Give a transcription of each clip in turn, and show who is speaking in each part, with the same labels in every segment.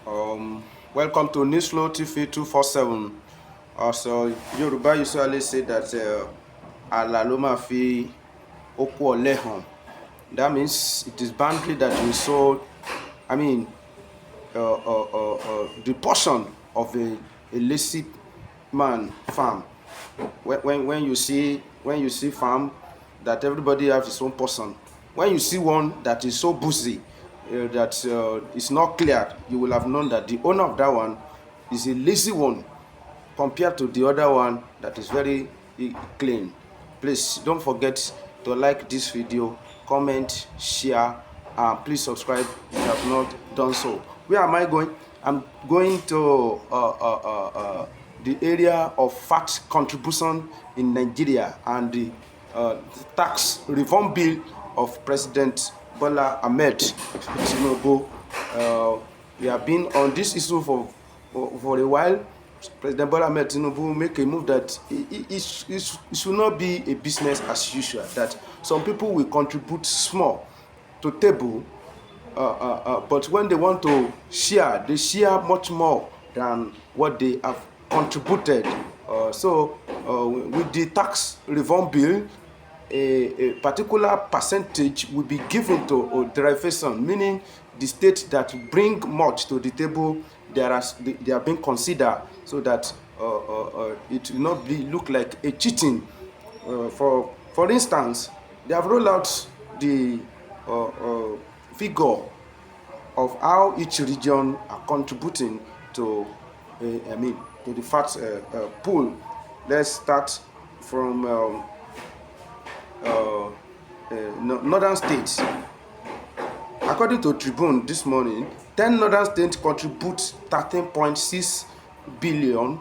Speaker 1: Welcome to Newsflow TV 247. So Yoruba usually say that Àlà ló máa fi oko ọ̀lẹ hàn. That means it is boundary that we saw. I mean, the portion of a lazy man farm. When you see farm that everybody has his own portion. When you see one that is so busy that is not clear, you will have known that the owner of that one is a lazy one compared to the other one that is very clean. Please don't forget to like this video, comment, share, and please subscribe if you have not done so. Where am I going? I'm going to the area of fat contribution in Nigeria and the tax reform bill of President Bola Ahmed Tinubu. We have been on this issue for a while. President Bola Ahmed Tinubu make a move that it should not be a business as usual, that some people will contribute small to table, but when they want to share, they share much more than what they have contributed. So with the tax reform bill, a particular percentage will be given to derivation, meaning the states that bring much to the table, they are being considered, so that it will not look like a cheating. For instance, they have rolled out the figure of how each region are contributing to to the fat pool. Let's start from northern states. According to Tribune this morning, 10 northern states contribute 13.6 billion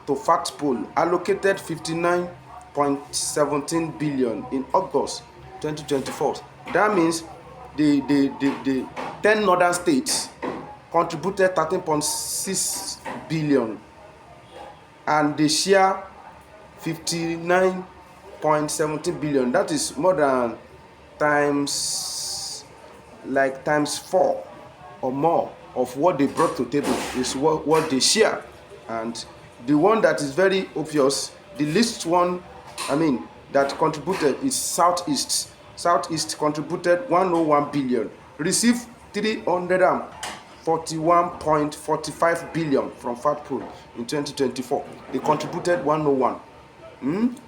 Speaker 1: to fat pool, allocated 59.17 billion in August 2024. That means the 10 northern states contributed 13.6 billion and they share 59.17 billion. That is more than times 4 or more of what they brought to the table is what they share. And the one that is very obvious, the least one, that contributed is Southeast. Southeast contributed 101 billion, received 341.45 billion from fat pool in 2024. They contributed 101.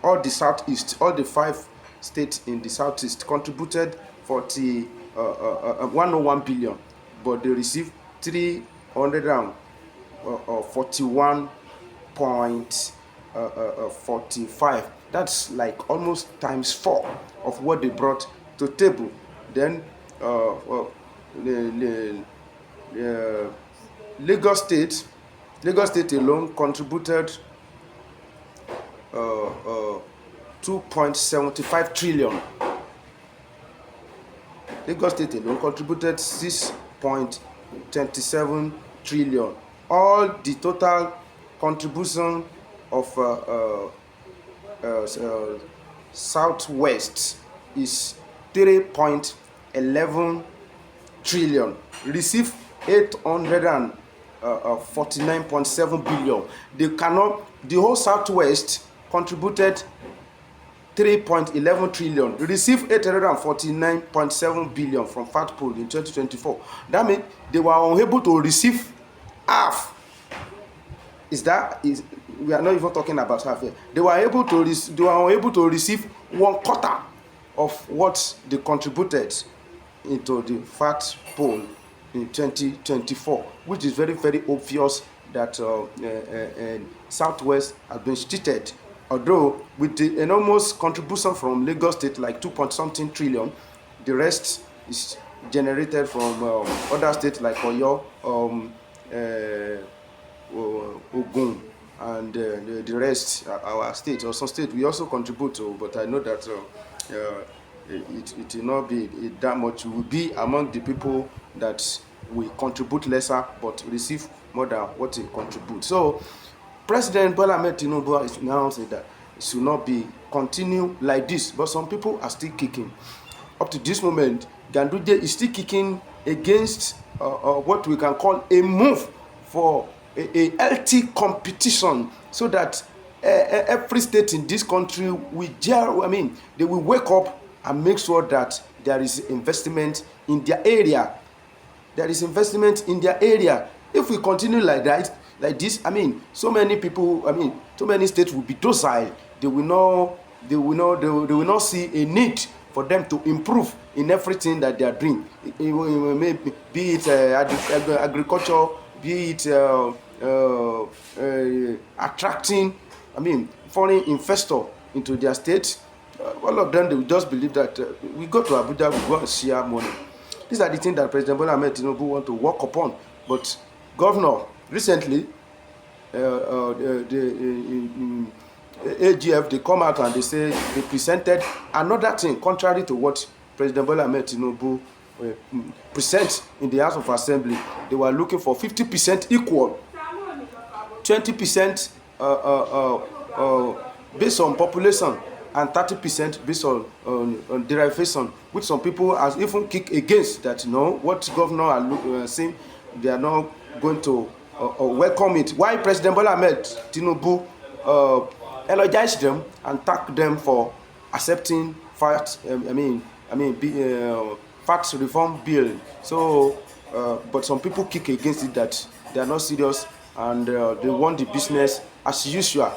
Speaker 1: All the Southeast, all the 5 states in the Southeast contributed 101 billion, but they received 341.45. That's like almost times 4 of what they brought to table. Then Lagos State alone contributed 2.75 trillion. Lagos State alone contributed 6.27 trillion. All the total contribution of Southwest is 3.11 trillion. Received 849.7 billion. The whole Southwest contributed 3.11 trillion, received 849.7 billion from fat pool in 2024. That means they were unable to receive half. We are not even talking about half here. They were unable to receive 1/4 of what they contributed into the fat pool in 2024, which is very, very obvious that Southwest has been cheated. Although with the enormous contribution from Lagos State, like 2.something trillion, the rest is generated from other states like Oyo, Ogun, and the rest, our state, or some states we also contribute to, but I know that it will not be that much. We will be among the people that we contribute lesser but receive more than what we contribute. So President Bola Ahmed Tinubu is now saying that it should not be continue like this, but some people are still kicking. Up to this moment, Ganduje is still kicking against what we can call a move for a healthy competition, so that every state in this country will they will wake up and make sure that there is investment in their area. There is investment in their area. If we continue like that, like this, so many people, so many states will be docile. They will not see a need for them to improve in everything that they are doing. Be it agriculture, be it attracting, foreign investor into their state. All of them, they will just believe that we go to Abuja, we go and share money. These are the things that President Bola Ahmed Tinubu want to work upon. But governor, recently, the AGF, they come out and they say they presented another thing contrary to what President Bola Ahmed Tinubu present in the House of Assembly. They were looking for 50% equal, 20% based on population, and 30% based on derivation, which some people has even kicked against that. What governor are saying, they are not going to welcome it. Why President Bola Ahmed Tinubu elogize them and thank them for accepting fact reform bill. So but some people kick against it, that they are not serious, and they want the business as usual.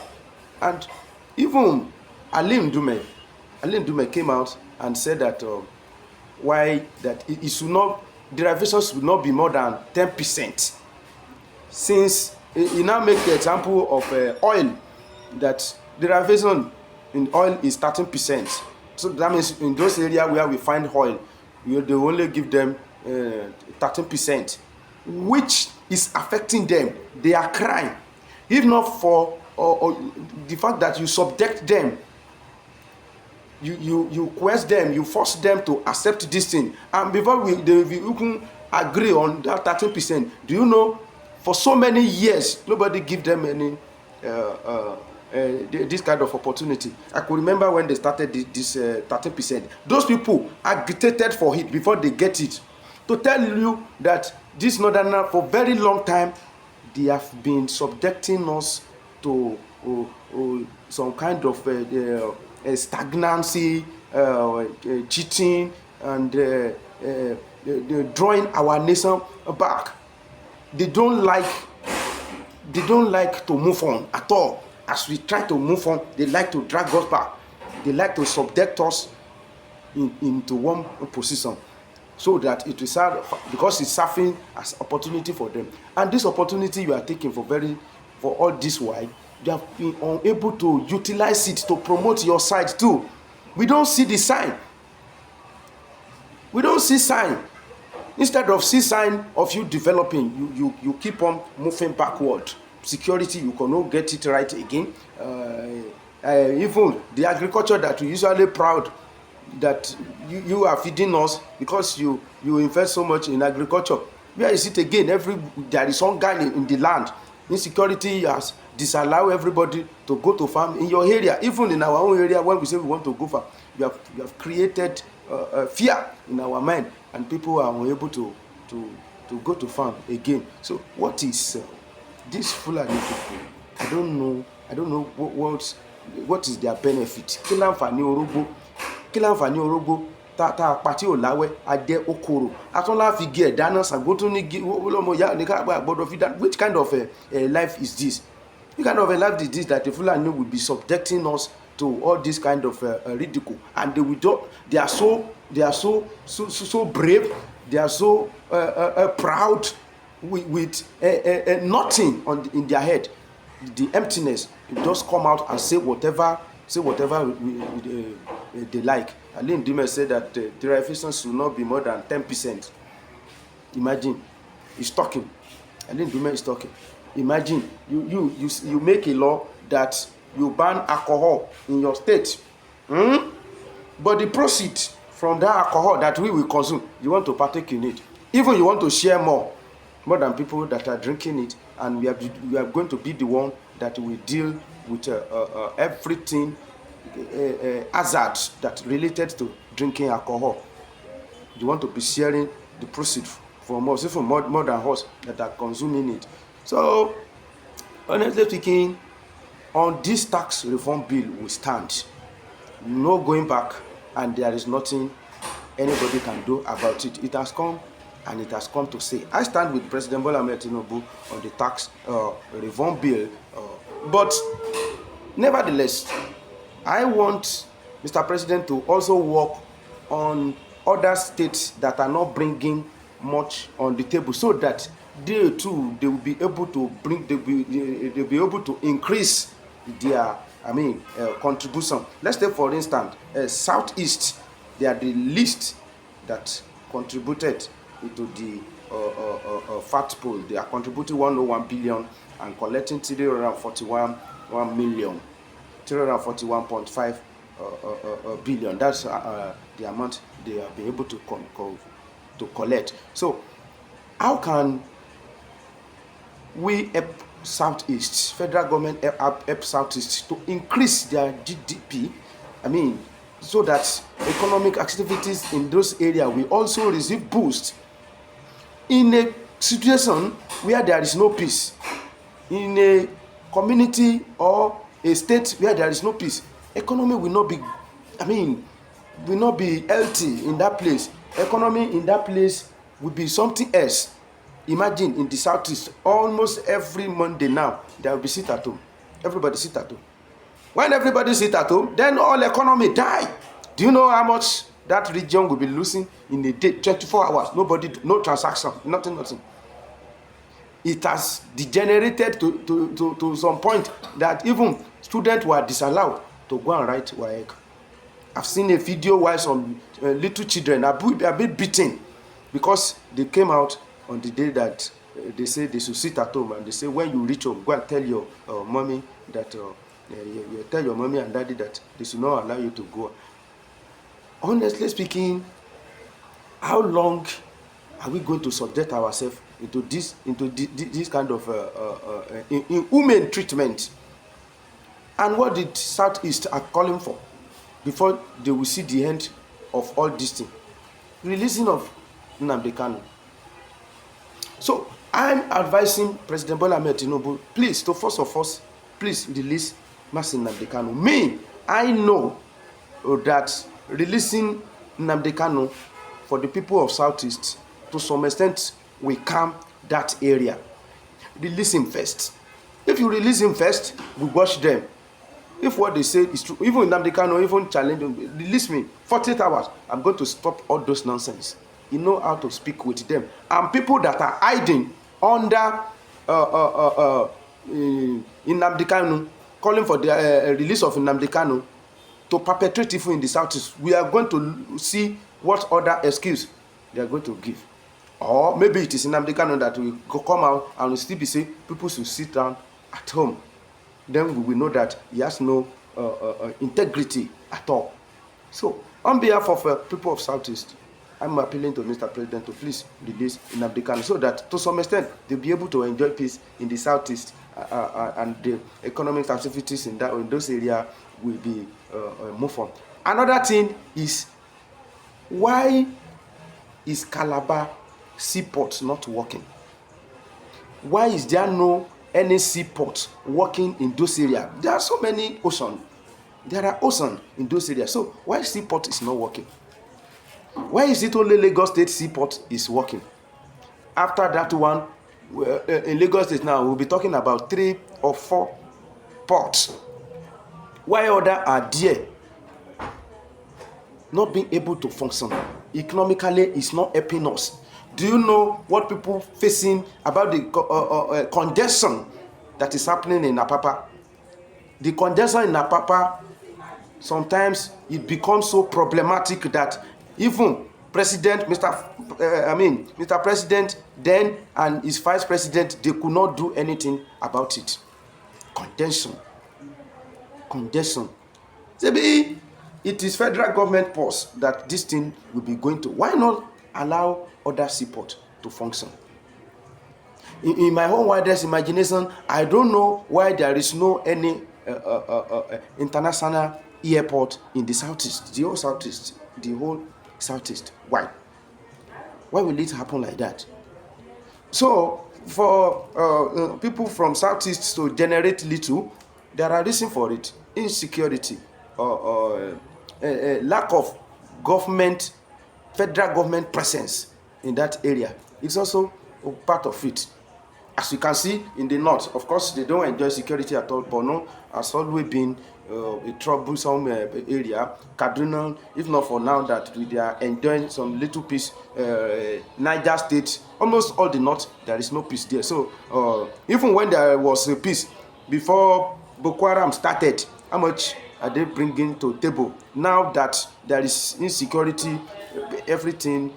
Speaker 1: And even Alim Dume came out and said that why that it should not, derivations should not be more than 10%, since he now make the example of oil, that derivation in oil is 13%. So that means in those areas where we find oil, they only give them 13%, which is affecting them. They are crying. If not for the fact that you subject them, you quest them, you force them to accept this thing, and before we can agree on that 13%, do you know, for so many years nobody give them any this kind of opportunity. I could remember when they started this 13%. Those people agitated for it before they get it. To tell you that this northerner, for very long time, they have been subjecting us to some kind of stagnancy, cheating, and drawing our nation back. They don't like to move on at all. As we try to move on, they like to drag us back. They like to subject us into one position, so that it will serve, because it's serving as opportunity for them. And this opportunity you are taking for all this while, you have been unable to utilize it to promote your side too. We don't see the sign. We don't see sign. Instead of see sign of you developing, you keep on moving backward. Security, you cannot get it right again. Even the agriculture that we usually proud that you are feeding us, because you invest so much in agriculture. Where is it again? There is hunger in the land. Insecurity has disallowed everybody to go to farm in your area. Even in our own area, when we say we want to go farm, you have created fear in our mind, and people are unable to go to farm again. So what is this Fulani people? I don't know what is their benefit. Kí láǹfààní orógbó tá a pa tí ò láwẹ́, a jẹ́ okoro, a tún láà fi gé ẹ̀ dáná, Ṣàngó tún ní ọmọ ìyá ní ká gbọ́dọ̀ fi dáná. Which kind of life is this? Which kind of a life is this, that the Fulani will be subjecting us to all this kind of ridicule? And they are so brave, they are so proud, with nothing in their head. The emptiness, it just come out and say whatever they like. Aline Dume said that derivation should not be more than 10%. Imagine, he's talking. Aline Dume is talking. Imagine you make a law that you ban alcohol in your state, but the proceeds from that alcohol that we will consume, you want to partake in it. Even you want to share more than people that are drinking it, and we are going to be the one that will deal with everything hazards that related to drinking alcohol. You want to be sharing the proceeds from us, even more than us that are consuming it. So, honestly speaking, on this tax reform bill, we stand. No going back, and there is nothing anybody can do about it. It has come, and it has come to stay. I stand with President Bola Ahmed Tinubu on the tax reform bill, but nevertheless, I want Mr. President to also work on other states that are not bringing much on the table, so that they too, they will be able to bring, they'll be able to increase their contribution. Let's take for instance Southeast. They are the least that contributed into the fat pool. They are contributing 101 billion and collecting 341 million, 341.5 billion. That's the amount they have been able to collect. So how can we help Southeast, federal government help Southeast to increase their GDP? So that economic activities in those areas will also receive boost. In a situation where there is no peace, in a community or a state where there is no peace, economy will not be healthy in that place. Economy in that place will be something else. Imagine in the Southeast, almost every Monday now, there will be sit at home. Everybody sit at home. When everybody sit at home, then all economy die. Do you know how much that region will be losing in a day? 24 hours, nobody, no transaction, nothing. It has degenerated to some point that even students were disallowed to go and write WAEC. I've seen a video where some little children are being beaten because they came out on the day that they say they should sit at home, and they say when you reach home, go and tell your mommy that you tell your mommy and daddy that they should not allow you to go. Honestly speaking, how long are we going to subject ourselves into this kind of inhumane treatment? And what did Southeast are calling for before they will see the end of all this thing? Releasing of Nnamdi Kanu. So I'm advising President Bola Ahmed Tinubu, please, to first of all, please release Mazi Nnamdi Kanu. Me, I know that releasing Nnamdi Kanu for the people of Southeast to some extent will calm that area. Release him first. If you release him first, we watch them. If what they say is true, even Nnamdi Kanu, even challenge them, release me 48 hours. I'm going to stop all those nonsense. You know how to speak with them. And people that are hiding under Nnamdi Kanu, calling for the release of Nnamdi Kanu to perpetrate evil in the Southeast, we are going to see what other excuse they are going to give. Or maybe it is Nnamdi Kanu that will come out and will still be saying people should sit down at home. Then we will know that he has no integrity at all. So, on behalf of people of Southeast, I'm appealing to Mr. President to please release Nnamdi Kanu so that to some extent they'll be able to enjoy peace in the Southeast and the economic activities in those areas will be moved on. Another thing is, why is Calabar seaport not working? Why is there no any seaport working in those areas? There are so many oceans. There are oceans in those areas. So why seaport is not working? Why is it only Lagos State seaport is working? After that one, in Lagos State now, we'll be talking about 3 or 4 ports. Why other are there not being able to function? Economically, it's not helping us. Do you know what people facing about the congestion that is happening in Apapa? The congestion in Apapa, sometimes it becomes so problematic that even Mr. President then and his vice president, they could not do anything about it. Congestion. Maybe it is federal government purse that this thing will be going to. Why not allow other seaport to function? In my own wildest imagination, I don't know why there is no any international airport in the Southeast, the whole Southeast. Why will it happen like that? So for people from southeast to generate little, there are reasons for it. Insecurity, lack of government, federal government presence in that area. It's also a part of it. As you can see in the north, of course, they don't enjoy security at all. Borno has always been a troublesome area. Kaduna, if not for now that they are enjoying some little peace. Niger State, almost all the north, there is no peace there. So even when there was a peace before Boko Haram started, how much are they bringing to the table? Now that there is insecurity, everything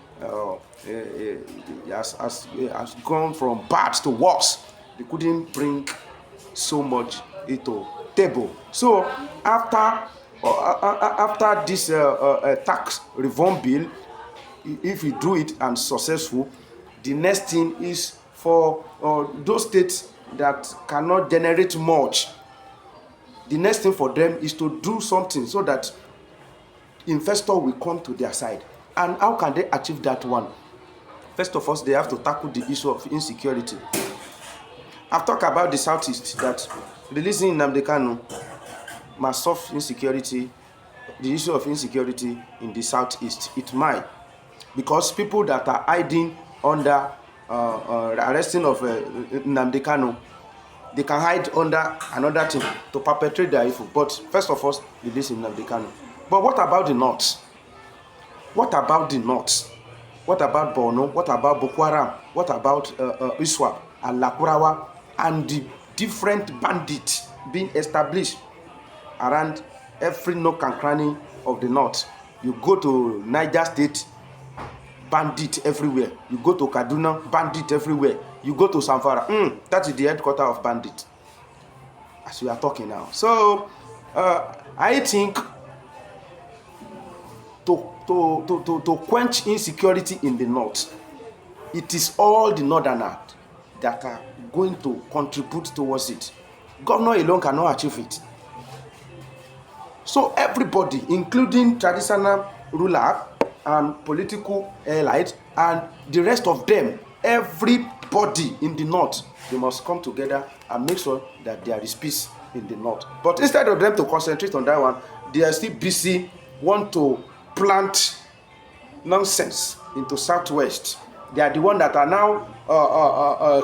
Speaker 1: has gone from bad to worse. They couldn't bring so much into table. So after this tax reform bill, if we do it and successful, the next thing is for those states that cannot generate much. The next thing for them is to do something so that investor will come to their side. And how can they achieve that one? First of all, they have to tackle the issue of insecurity. I've talked about the southeast, that releasing Nnamdi Kanu must solve insecurity, the issue of insecurity in the southeast. It might, because people that are hiding under arresting of Nnamdi Kanu, they can hide under another thing to perpetrate their evil. But first of all, releasing Nnamdi Kanu. But what about the north? What about the north? What about Borno? What about Boko Haram? What about Iswap and Lakurawa and the different bandits being established around every nook and cranny of the north? You go to Niger State, bandit everywhere. You go to Kaduna, bandit everywhere. You go to Zamfara, that is the headquarters of bandit, as we are talking now. So I think to quench insecurity in the north, it is all the northerners that are going to contribute towards it. Governor alone cannot achieve it. So everybody, including traditional ruler and political elites and the rest of them, everybody in the north, they must come together and make sure that there is peace in the north. But instead of them to concentrate on that one, they are still busy, want to plant nonsense into southwest. They are the ones that are now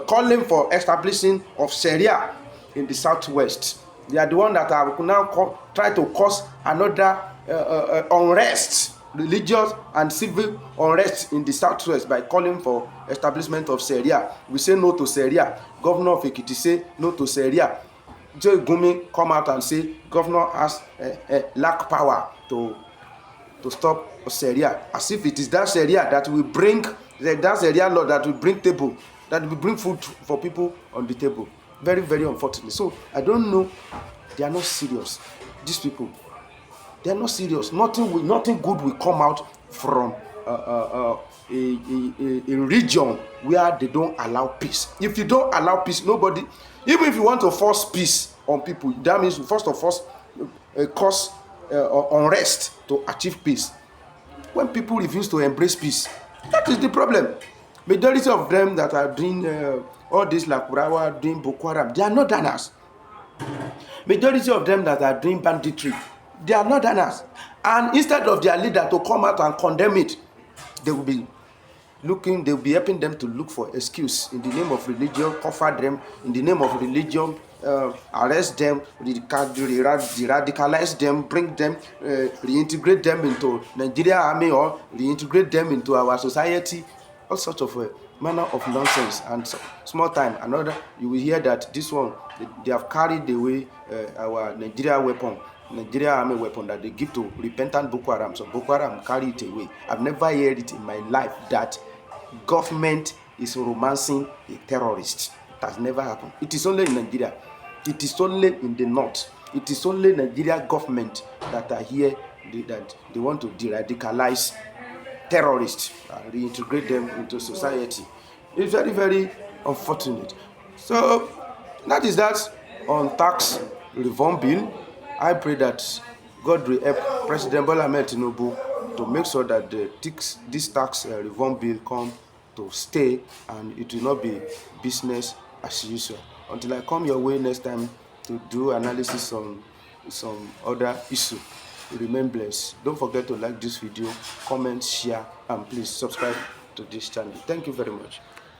Speaker 1: calling for establishing of Sharia in the southwest. They are the ones that are now try to cause another unrest, religious and civil unrest in the southwest by calling for establishment of Sharia. We say no to Sharia. Governor of Ekiti say no to Sharia. Joe Gumi come out and say governor has lack power to stop Sharia, as if it is that Sharia that will bring that Sharia law that will bring table, that will bring food for people on the table. Very, very unfortunate. So I don't know. They are not serious. These people, they are not serious. Nothing good will come out from a region where they don't allow peace. If you don't allow peace, nobody. Even if you want to force peace on people, that means first of all cause unrest to achieve peace. When people refuse to embrace peace, that is the problem. Majority of them that are doing all this Lakurawa, doing Boko Haram, they are not Danas. Majority of them that are doing banditry, they are not Danas. And instead of their leader to come out and condemn it, they will be helping them to look for excuse in the name of religion, cover them in the name of religion, arrest them, radicalize them, bring them, reintegrate them into Nigeria army or reintegrate them into our society, all sorts of manner of nonsense. And small time, another, you will hear that this one, they have carried away our Nigeria army weapon that they give to repentant Boko Haram. So Boko Haram carry it away. I've never heard it in my life that government is romancing a terrorist. It has never happened. It is only in Nigeria. It is only in the north. It is only Nigeria government that are here that they want to de-radicalize terrorists and reintegrate them into society. It's very, very unfortunate. So that is that on tax reform bill. I pray that God will help President Bola Ahmed Tinubu to make sure that this tax reform bill come to stay, and it will not be business as usual. Until I come your way next time to do analysis on some other issue, remain blessed. Don't forget to like this video, comment, share, and please subscribe to this channel. Thank you very much.